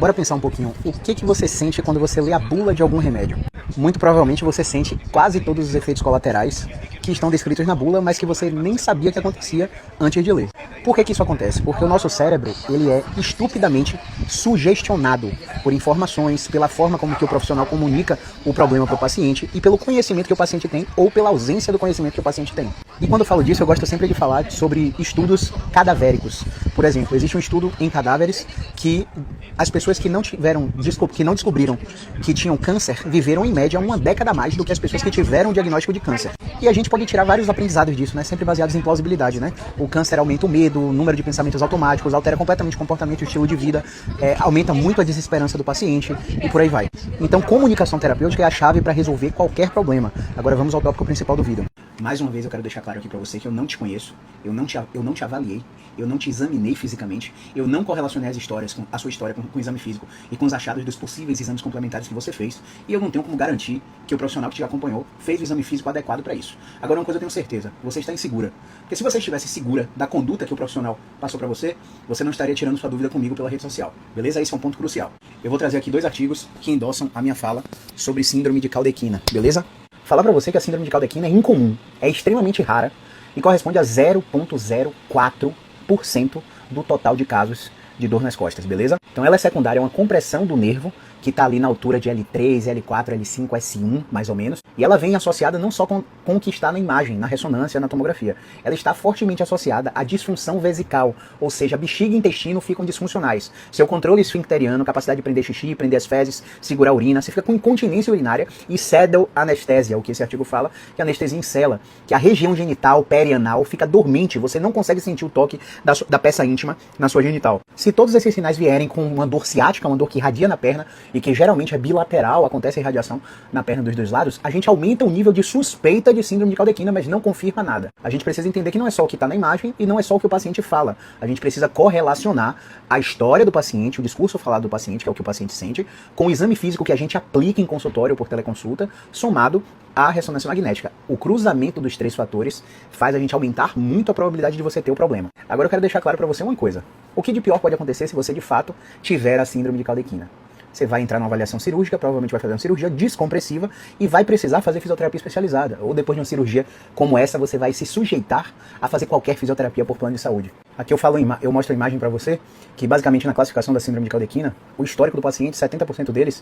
Bora pensar um pouquinho. O que você sente quando você lê a bula de algum remédio? Muito provavelmente você sente quase todos os efeitos colaterais que estão descritos na bula, mas que você nem sabia que acontecia antes de ler. Por que isso acontece? Porque o nosso cérebro, ele é estupidamente sugestionado por informações, pela forma como que o profissional comunica o problema para o paciente e pelo conhecimento que o paciente tem ou pela ausência do conhecimento que o paciente tem. E quando eu falo disso, eu gosto sempre de falar sobre estudos cadavéricos. Por exemplo, existe um estudo em cadáveres que as pessoas que não descobriram que tinham câncer viveram em média uma década a mais do que as pessoas que tiveram o diagnóstico de câncer. E a gente pode tirar vários aprendizados disso, né? Sempre baseados em plausibilidade, né? O câncer aumenta o medo, o número de pensamentos automáticos, altera completamente o comportamento e o estilo de vida, aumenta muito a desesperança do paciente e por aí vai. Então, comunicação terapêutica é a chave para resolver qualquer problema. Agora vamos ao tópico principal do vídeo. Mais uma vez eu quero deixar claro aqui pra você que eu não te conheço, eu não te avaliei, eu não te examinei fisicamente, eu não correlacionei a sua história com o exame físico e com os achados dos possíveis exames complementares que você fez, e eu não tenho como garantir que o profissional que te acompanhou fez o exame físico adequado para isso. Agora, uma coisa eu tenho certeza, você está insegura. Porque se você estivesse segura da conduta que o profissional passou para você, você não estaria tirando sua dúvida comigo pela rede social, beleza? Esse é um ponto crucial. Eu vou trazer aqui 2 artigos que endossam a minha fala sobre síndrome de Caldequina, beleza? Falar pra você que a síndrome de Caldequina é incomum, é extremamente rara e corresponde a 0,04% do total de casos de dor nas costas, beleza? Então ela é secundária a uma compressão do nervo que está ali na altura de L3, L4, L5, S1, mais ou menos. E ela vem associada não só com o que está na imagem, na ressonância, na tomografia. Ela está fortemente associada à disfunção vesical, ou seja, bexiga e intestino ficam disfuncionais. Seu controle esfincteriano, capacidade de prender xixi, prender as fezes, segurar a urina, você fica com incontinência urinária e saddle anestésia, o que esse artigo fala, que é anestesia em cela, que a região genital perianal fica dormente, você não consegue sentir o toque da peça íntima na sua genital. Se todos esses sinais vierem com uma dor ciática, uma dor que irradia na perna, e que geralmente é bilateral, acontece a irradiação na perna dos 2 lados, a gente aumenta o nível de suspeita de síndrome de Caldequina, mas não confirma nada. A gente precisa entender que não é só o que está na imagem e não é só o que o paciente fala. A gente precisa correlacionar a história do paciente, o discurso falado do paciente, que é o que o paciente sente, com o exame físico que a gente aplica em consultório ou por teleconsulta, somado à ressonância magnética. O cruzamento dos 3 fatores faz a gente aumentar muito a probabilidade de você ter o problema. Agora eu quero deixar claro para você uma coisa. O que de pior pode acontecer se você de fato tiver a síndrome de Caldequina? Você vai entrar numa avaliação cirúrgica, provavelmente vai fazer uma cirurgia descompressiva e vai precisar fazer fisioterapia especializada. Ou depois de uma cirurgia como essa, você vai se sujeitar a fazer qualquer fisioterapia por plano de saúde. Aqui eu mostro a imagem para você, que basicamente na classificação da síndrome de Caldequina, o histórico do paciente, 70% deles,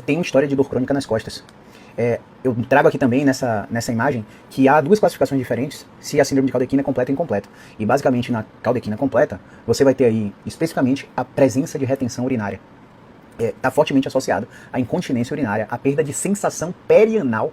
tem uma história de dor crônica nas costas. Eu trago aqui também nessa imagem que há 2 classificações diferentes se a síndrome de Caldequina é completa ou incompleta. E basicamente na Caldequina completa, você vai ter aí especificamente a presença de retenção urinária. Está fortemente associado à incontinência urinária, à perda de sensação perianal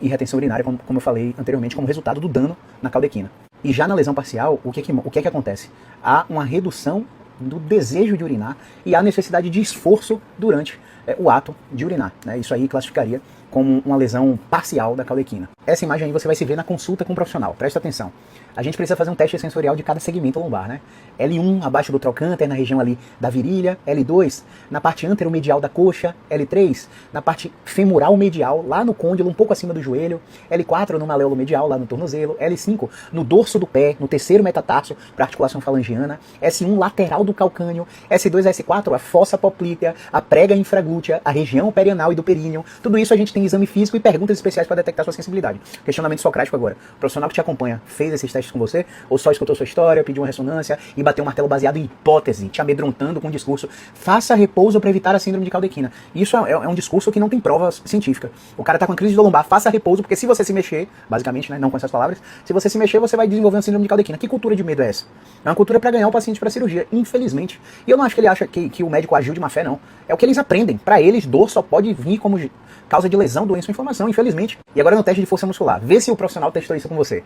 e retenção urinária, como eu falei anteriormente, como resultado do dano na Caldequina. E já na lesão parcial, o que acontece? Há uma redução do desejo de urinar e há necessidade de esforço durante o ato de urinar, né? Isso aí classificaria como uma lesão parcial da Caldequina. Essa imagem aí você vai se ver na consulta com o profissional, presta atenção. A gente precisa fazer um teste sensorial de cada segmento lombar, né? L1 abaixo do trocânter, na região ali da virilha, L2 na parte anteromedial da coxa, L3 na parte femoral medial, lá no côndilo, um pouco acima do joelho, L4 no maléolo medial, lá no tornozelo, L5 no dorso do pé, no terceiro metatarso, para articulação falangiana, S1 lateral do calcâneo, S2 e S4 a fossa poplítea, a prega infraglútea, a região perianal e do períneo. Tudo isso a gente tem exame físico e perguntas especiais para detectar sua sensibilidade. Questionamento socrático agora. O profissional que te acompanha fez esses testes com você? Ou só escutou sua história, pediu uma ressonância e bateu um martelo baseado em hipótese, te amedrontando com o discurso faça repouso para evitar a síndrome de Caldequina? Isso é um discurso que não tem prova científica. O cara tá com crise de dor lombar, faça repouso, porque se você se mexer, basicamente, né, não com essas palavras, se você se mexer, você vai desenvolver uma síndrome de Caldequina. Que cultura de medo é essa? É uma cultura para ganhar o paciente para cirurgia, infelizmente. E eu não acho que ele acha que o médico agiu de má fé, não. É o que eles aprendem. Para eles, dor só pode vir como causa de lesão, doença ou inflamação, infelizmente. E agora no teste de força muscular, vê se o profissional testou isso com você.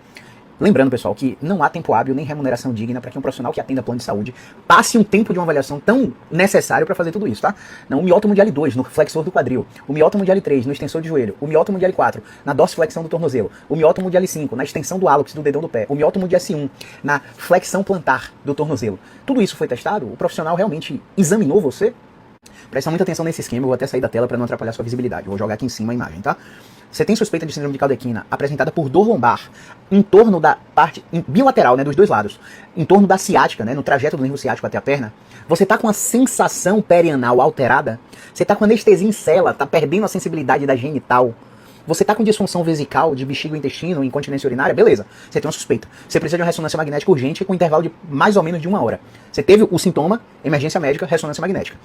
Lembrando, pessoal, que não há tempo hábil nem remuneração digna para que um profissional que atenda plano de saúde passe um tempo de uma avaliação tão necessário para fazer tudo isso, tá? Não, o miótomo de L2 no flexor do quadril, o miótomo de L3 no extensor de joelho, o miótomo de L4 na dorsiflexão do tornozelo, o miótomo de L5 na extensão do hálux do dedão do pé, o miótomo de S1 na flexão plantar do tornozelo. Tudo isso foi testado? O profissional realmente examinou você? Presta muita atenção nesse esquema, eu vou até sair da tela para não atrapalhar sua visibilidade. Vou jogar aqui em cima a imagem, tá? Você tem suspeita de síndrome de Caldequina apresentada por dor lombar em torno da parte bilateral, né, dos dois lados, em torno da ciática, né, no trajeto do nervo ciático até a perna. Você tá com a sensação perianal alterada, você tá com anestesia em cela, tá perdendo a sensibilidade da genital, você tá com disfunção vesical de bexiga ou intestino, incontinência urinária, beleza, você tem uma suspeita. Você precisa de uma ressonância magnética urgente com intervalo de mais ou menos de 1 hora. Você teve o sintoma, emergência médica, ressonância magnética.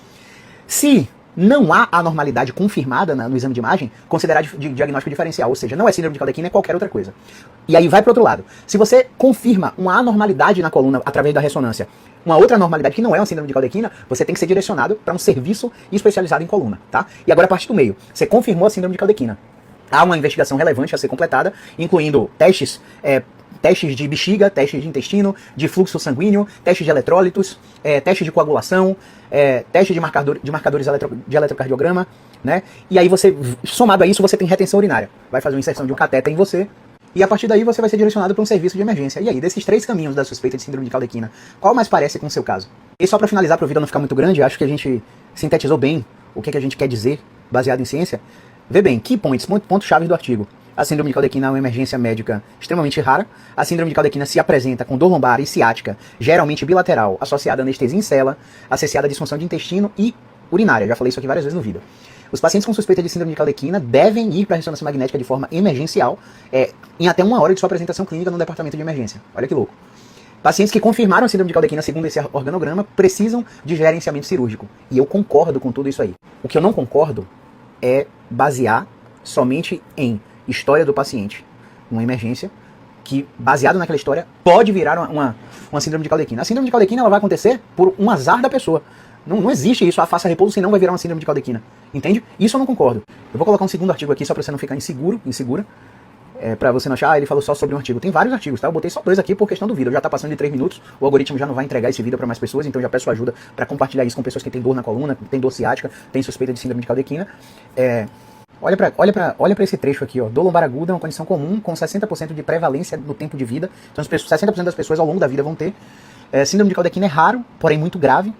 Se não há anormalidade confirmada no exame de imagem, considerar de diagnóstico diferencial, ou seja, não é síndrome de Caldequina, é qualquer outra coisa. E aí vai para o outro lado. Se você confirma uma anormalidade na coluna através da ressonância, uma outra anormalidade que não é uma síndrome de Caldequina, você tem que ser direcionado para um serviço especializado em coluna, tá? E agora a partir do meio, você confirmou a síndrome de Caldequina. Há uma investigação relevante a ser completada, incluindo testes de bexiga, testes de intestino, de fluxo sanguíneo, testes de eletrólitos, testes de coagulação, testes de marcadores de eletrocardiograma, né? E aí você, somado a isso, você tem retenção urinária. Vai fazer uma inserção de um catéter em você, e a partir daí você vai ser direcionado para um serviço de emergência. E aí, desses 3 caminhos da suspeita de síndrome de Caldequina, qual mais parece com o seu caso? E só para finalizar, para o vídeo não ficar muito grande, acho que a gente sintetizou bem o que a gente quer dizer, baseado em ciência. Vê bem, key points, pontos-chave do artigo. A síndrome de Caldequina é uma emergência médica extremamente rara. A síndrome de Caldequina se apresenta com dor lombar e ciática, geralmente bilateral, associada a anestesia em cela, associada a disfunção de intestino e urinária. Já falei isso aqui várias vezes no vídeo. Os pacientes com suspeita de síndrome de Caldequina devem ir para a ressonância magnética de forma emergencial, em até 1 hora de sua apresentação clínica no departamento de emergência. Olha que louco. Pacientes que confirmaram a síndrome de Caldequina segundo esse organograma precisam de gerenciamento cirúrgico. E eu concordo com tudo isso aí. O que eu não concordo é basear somente em história do paciente, uma emergência, que, baseado naquela história, pode virar uma síndrome de Caldequina. A síndrome de Caldequina ela vai acontecer por um azar da pessoa. Não existe isso, faça repouso, senão vai virar uma síndrome de Caldequina. Entende? Isso eu não concordo. Eu vou colocar um segundo artigo aqui, só pra você não ficar insegura. Pra você não achar, ele falou só sobre um artigo. Tem vários artigos, tá? Eu botei só 2 aqui por questão do vídeo. Já tá passando de 3 minutos, o algoritmo já não vai entregar esse vídeo pra mais pessoas, então já peço ajuda pra compartilhar isso com pessoas que têm dor na coluna, têm dor ciática, têm suspeita de síndrome de Caldequina. Olha pra esse trecho aqui, ó. Dor lombar aguda é uma condição comum, com 60% de prevalência no tempo de vida. Então 60% das pessoas ao longo da vida vão ter. Síndrome de Caldequina é raro, porém muito grave.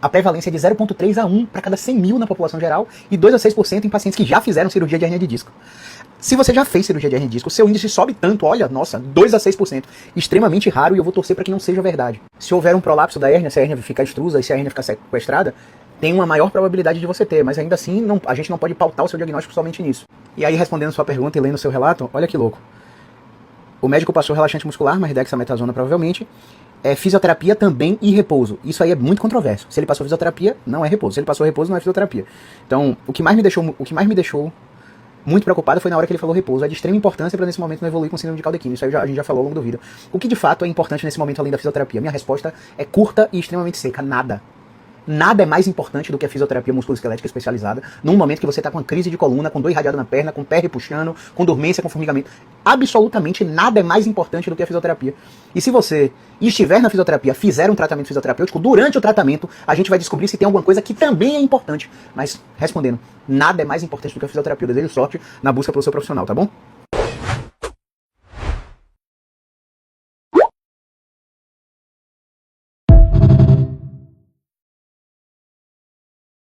A prevalência é de 0,3 a 1 para cada 100 mil na população geral e 2 a 6% em pacientes que já fizeram cirurgia de hernia de disco. Se você já fez cirurgia de hernia de disco, seu índice sobe tanto, olha, nossa, 2 a 6%. Extremamente raro e eu vou torcer para que não seja verdade. Se houver um prolapso da hérnia, se a hérnia ficar extrusa e se a hérnia ficar sequestrada, tem uma maior probabilidade de você ter, mas ainda assim a gente não pode pautar o seu diagnóstico somente nisso. E aí, respondendo sua pergunta e lendo seu relato, olha que louco. O médico passou relaxante muscular, mas dexametasona provavelmente. Fisioterapia também e repouso. Isso aí é muito controverso. Se ele passou fisioterapia, não é repouso. Se ele passou repouso, não é fisioterapia. Então, o que mais me deixou muito preocupado foi na hora que ele falou repouso. É de extrema importância para nesse momento não evoluir com síndrome de Caldequina. Isso aí a gente já falou ao longo do vídeo. O que de fato é importante nesse momento além da fisioterapia? Minha resposta é curta e extremamente seca. Nada. Nada é mais importante do que a fisioterapia musculoesquelética especializada num momento que você está com uma crise de coluna, com dor irradiada na perna, com pé puxando, com dormência, com formigamento. Absolutamente nada é mais importante do que a fisioterapia. E se você estiver na fisioterapia, fizer um tratamento fisioterapêutico, durante o tratamento a gente vai descobrir se tem alguma coisa que também é importante. Mas, respondendo, nada é mais importante do que a fisioterapia. Eu desejo sorte na busca pelo seu profissional, tá bom?